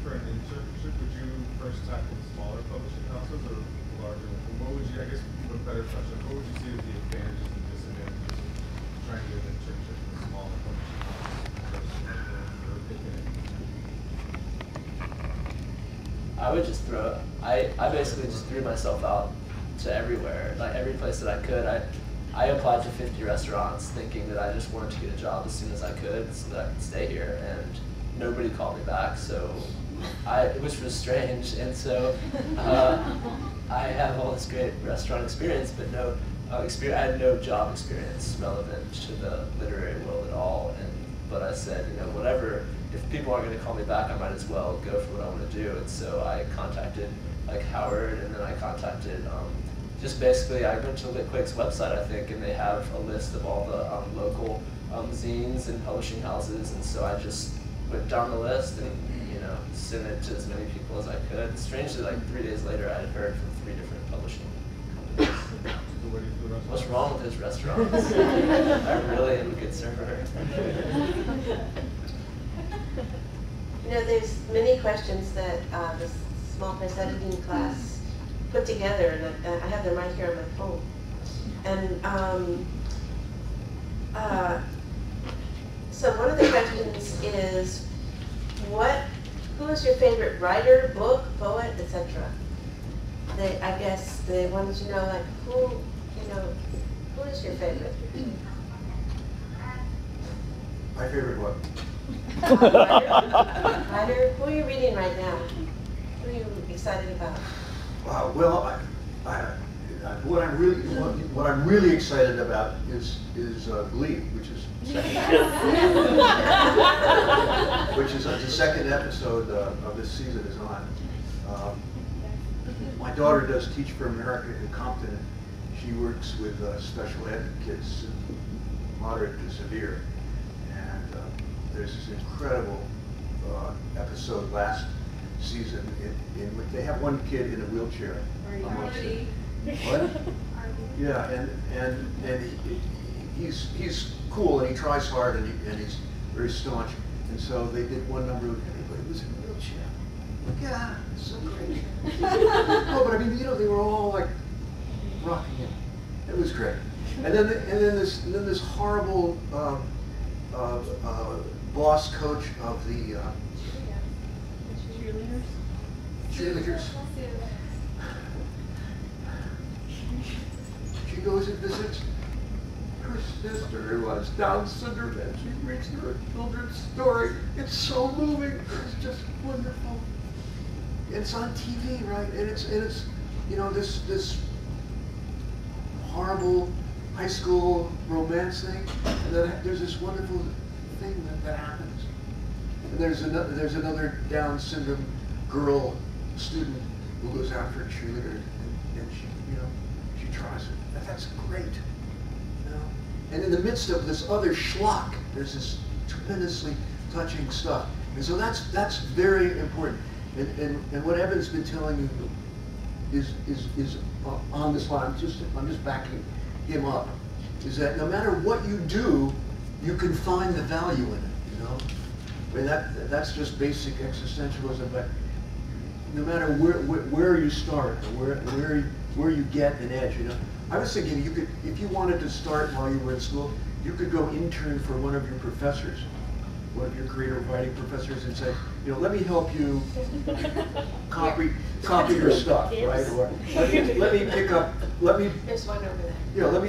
for an internship, would you first tackle smaller publishing houses or larger? What would you, I guess, a better question, what would you see as the advantages and disadvantages of trying to get an internship in a smaller publishing house versus I would just I basically just threw myself out to everywhere, like every place that I could. I applied to 50 restaurants thinking that I just wanted to get a job as soon as I could so that I could stay here, and nobody called me back, so which was strange, and so I have all this great restaurant experience, but no I had no job experience relevant to the literary world at all, but I said, you know, whatever, if people aren't going to call me back, I might as well go for what I want to do, and so I contacted like Howard, and then I contacted just basically, I went to LitQuick's website, I think, and they have a list of all the local zines and publishing houses, and so I just went down the list and, you know, sent it to as many people as I could. Strangely, like 3 days later, I had heard from 3 different publishing companies. What's wrong with those restaurants? I really am a good server. You know, there's many questions that the small press editing class put together, and I have them right here on my phone. And so one of the questions is, who is your favorite writer, book, poet, etc.? I guess they wanted to know, like, who is your favorite? My favorite book. Writer? Who are you reading right now? Who are you excited about? Well, what I'm really excited about is Glee, which is the second episode of this season is on. My daughter does Teach for America in Compton. She works with special ed kids, moderate to severe, and there's this incredible episode last season in which they have one kid in a wheelchair. What? Yeah, and he's cool and he tries hard and he's very staunch. And so they did one number with everybody was in a wheelchair. Yeah, it's so great. No, but I mean, you know, they were all like rocking it. It was great. And then this horrible boss coach of the cheerleaders. She goes and visits her sister who has Down syndrome, and she reads her children's story. It's so moving. It's just wonderful. It's on TV, right? And it's you know, this horrible high school romance thing, and then there's this wonderful thing that happens. And there's another Down syndrome girl student who goes after a cheerleader, and she, you know, she tries it. And that's great, you know. And in the midst of this other schlock, there's this tremendously touching stuff. And so that's very important. And what Evan's been telling you is on this line. I'm just backing him up. Is that no matter what you do, you can find the value in it. You know, I mean that's just basic existentialism. But no matter where you start, or where you get an edge, you know. I was thinking you could, if you wanted to start while you were in school, you could go intern for one of your professors, one of your creative writing professors, and say, you know, let me help you copy your stuff, right? Or let me pick up. There's one over there. Yeah, let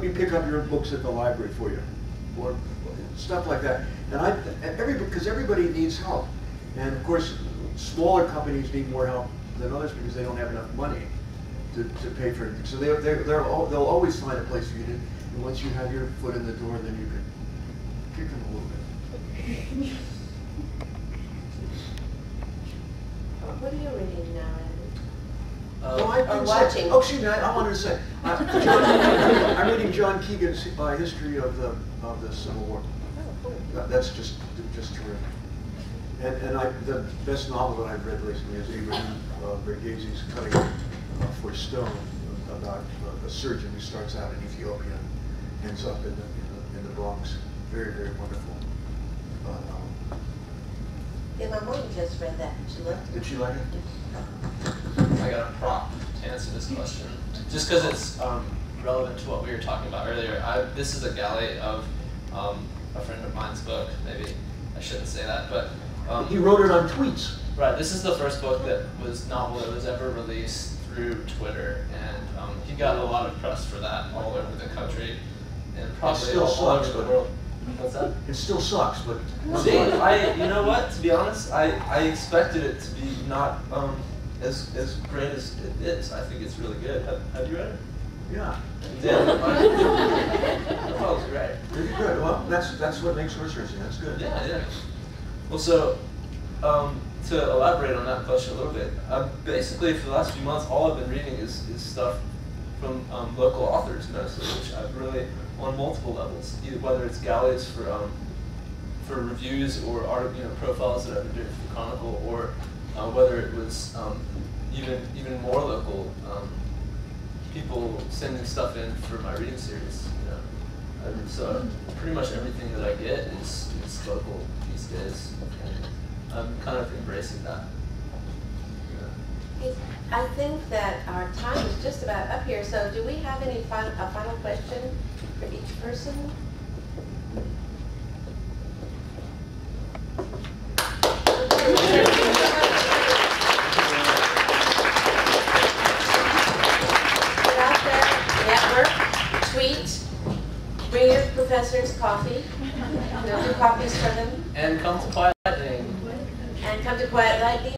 me pick up your books at the library for you, or stuff like that. And because everybody needs help, and of course, smaller companies need more help than others because they don't have enough money to pay for it. So they'll always find a place for you to. And once you have your foot in the door, then you can kick them a little bit. What are you reading now, Andy? I'm watching. Oh, excuse me. I wanted to say. I'm reading John Keegan's history of the Civil War. Oh, cool. That's just terrific. And the best novel that I've read recently is Abraham Verghese's Cutting for Stone, about a surgeon who starts out in Ethiopia and ends up in the Bronx. Very, very wonderful novel. Yeah, my mom just read that. She loved it. Did she like it? I got a prop to answer this question, just because it's relevant to what we were talking about earlier. This is a galley of a friend of mine's book. Maybe I shouldn't say that, but He wrote it on tweets. right. This is the first book that was novel that was ever released through Twitter, and he got a lot of press for that all over the country, and probably still all over sucks, the but- world. What's that? It still sucks, but. See, you know what? To be honest, I expected it to be not as great as it is. I think it's really good. Have you read it? Yeah. Yeah. I thought it was great. Pretty good. Well, that's what makes researching. That's good. Yeah, yeah. Well, so to elaborate on that question a little bit, basically for the last few months, all I've been reading is stuff from local authors mostly, which I've really on multiple levels, either whether it's galleys for reviews or profiles that I've been doing for the Chronicle, or whether it was even more local people sending stuff in for my reading series. And so pretty much everything that I get is local these days, and I'm kind of embracing that. I think that our time is just about up here, so do we have a final question for each person? Get out there, network, tweet, bring your professors coffee, do copies for them, And come to Quiet Lightning. and come to Quiet Lightning.